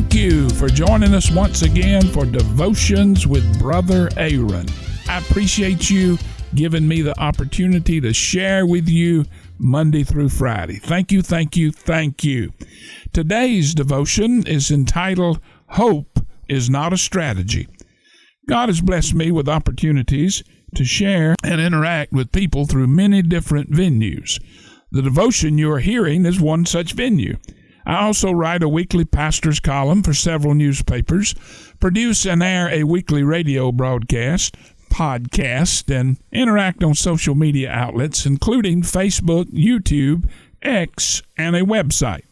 Thank you for joining us once again for Devotions with Brother Aaron. I appreciate you giving me the opportunity to share with you Monday through Friday. Thank you, thank you, thank you. Today's devotion is entitled, Hope is Not a Strategy. God has blessed me with opportunities to share and interact with people through many different venues. The devotion you are hearing is one such venue. I also write a weekly pastor's column for several newspapers, produce and air a weekly radio broadcast, podcast, and interact on social media outlets, including Facebook, YouTube, X, and a website.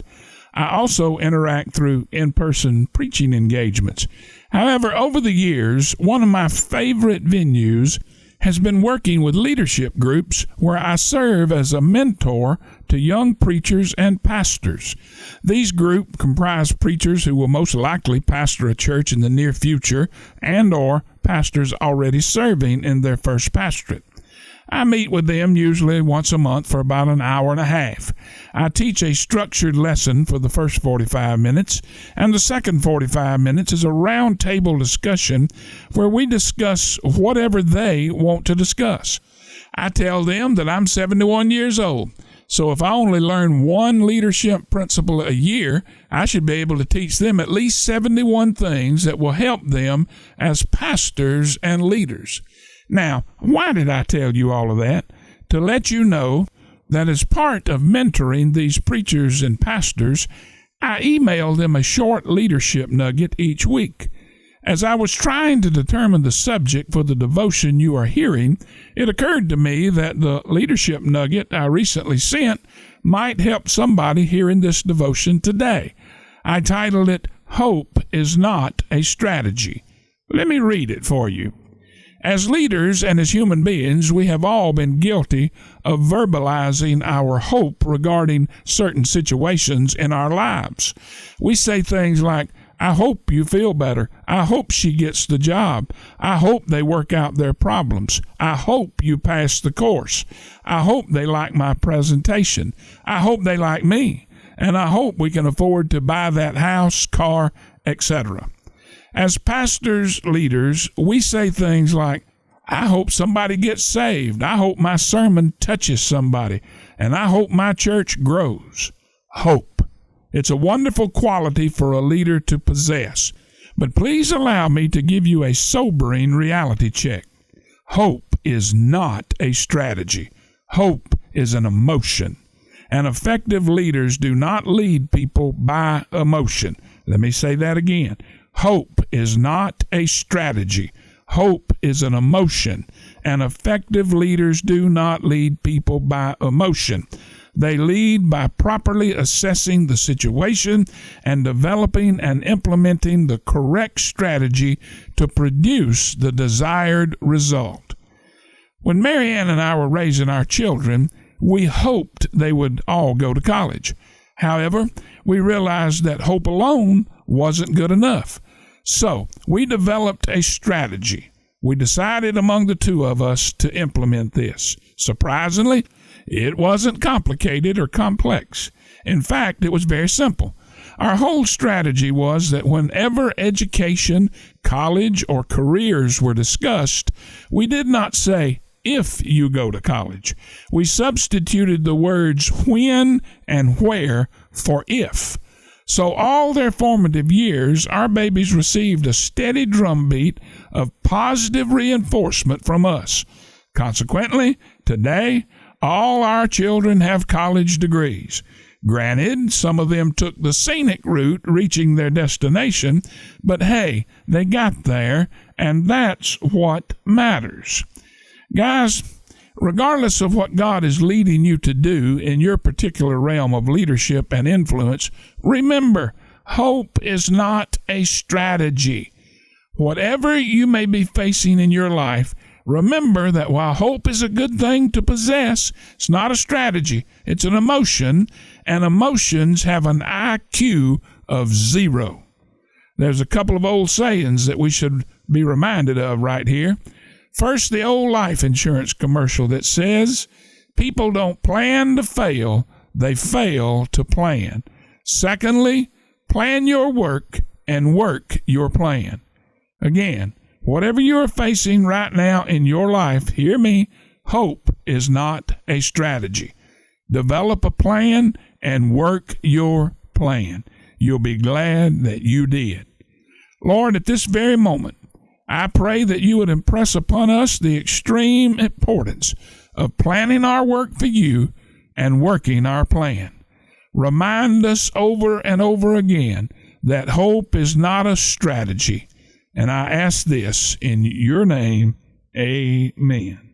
I also interact through in-person preaching engagements. However, over the years, one of my favorite venues has been working with leadership groups where I serve as a mentor to young preachers and pastors. These groups comprise preachers who will most likely pastor a church in the near future and or pastors already serving in their first pastorate. I meet with them usually once a month for about an hour and a half. I teach a structured lesson for the first 45 minutes, and the second 45 minutes is a round-table discussion where we discuss whatever they want to discuss. I tell them that I'm 71 years old, so if I only learn one leadership principle a year, I should be able to teach them at least 71 things that will help them as pastors and leaders. Now, why did I tell you all of that? To let you know that as part of mentoring these preachers and pastors, I email them a short leadership nugget each week. As I was trying to determine the subject for the devotion you are hearing, it occurred to me that the leadership nugget I recently sent might help somebody hearing this devotion today. I titled it, Hope is Not a Strategy. Let me read it for you. As leaders and as human beings, we have all been guilty of verbalizing our hope regarding certain situations in our lives. We say things like, I hope you feel better. I hope she gets the job. I hope they work out their problems. I hope you pass the course. I hope they like my presentation. I hope they like me. And I hope we can afford to buy that house, car, etc. As pastors, leaders, we say things like, I hope somebody gets saved. I hope my sermon touches somebody. And I hope my church grows. Hope. It's a wonderful quality for a leader to possess. But please allow me to give you a sobering reality check. Hope is not a strategy. Hope is an emotion. And effective leaders do not lead people by emotion. Let me say that again. Hope is not a strategy. Hope is an emotion, and effective leaders do not lead people by emotion. They lead by properly assessing the situation and developing and implementing the correct strategy to produce the desired result. When Mary Ann and I were raising our children, we hoped they would all go to college. However, we realized that hope alone wasn't good enough. So we developed a strategy. We decided among the two of us to implement this. Surprisingly, it wasn't complicated or complex. In fact, it was very simple. Our whole strategy was that whenever education, college, or careers were discussed, we did not say, if you go to college. We substituted the words when and where for if. So all their formative years, our babies received a steady drumbeat of positive reinforcement from us. Consequently, today, all our children have college degrees. Granted, some of them took the scenic route reaching their destination, but hey, they got there, and that's what matters. Guys, regardless of what God is leading you to do in your particular realm of leadership and influence, remember, hope is not a strategy. Whatever you may be facing in your life, remember that while hope is a good thing to possess, it's not a strategy. It's an emotion, and emotions have an IQ of 0. There's a couple of old sayings that we should be reminded of right here. First, the old life insurance commercial that says, people don't plan to fail, they fail to plan. Secondly, plan your work and work your plan. Again, whatever you are facing right now in your life, hear me, hope is not a strategy. Develop a plan and work your plan. You'll be glad that you did. Lord, at this very moment, I pray that you would impress upon us the extreme importance of planning our work for you and working our plan. Remind us over and over again that hope is not a strategy. And I ask this in your name, amen.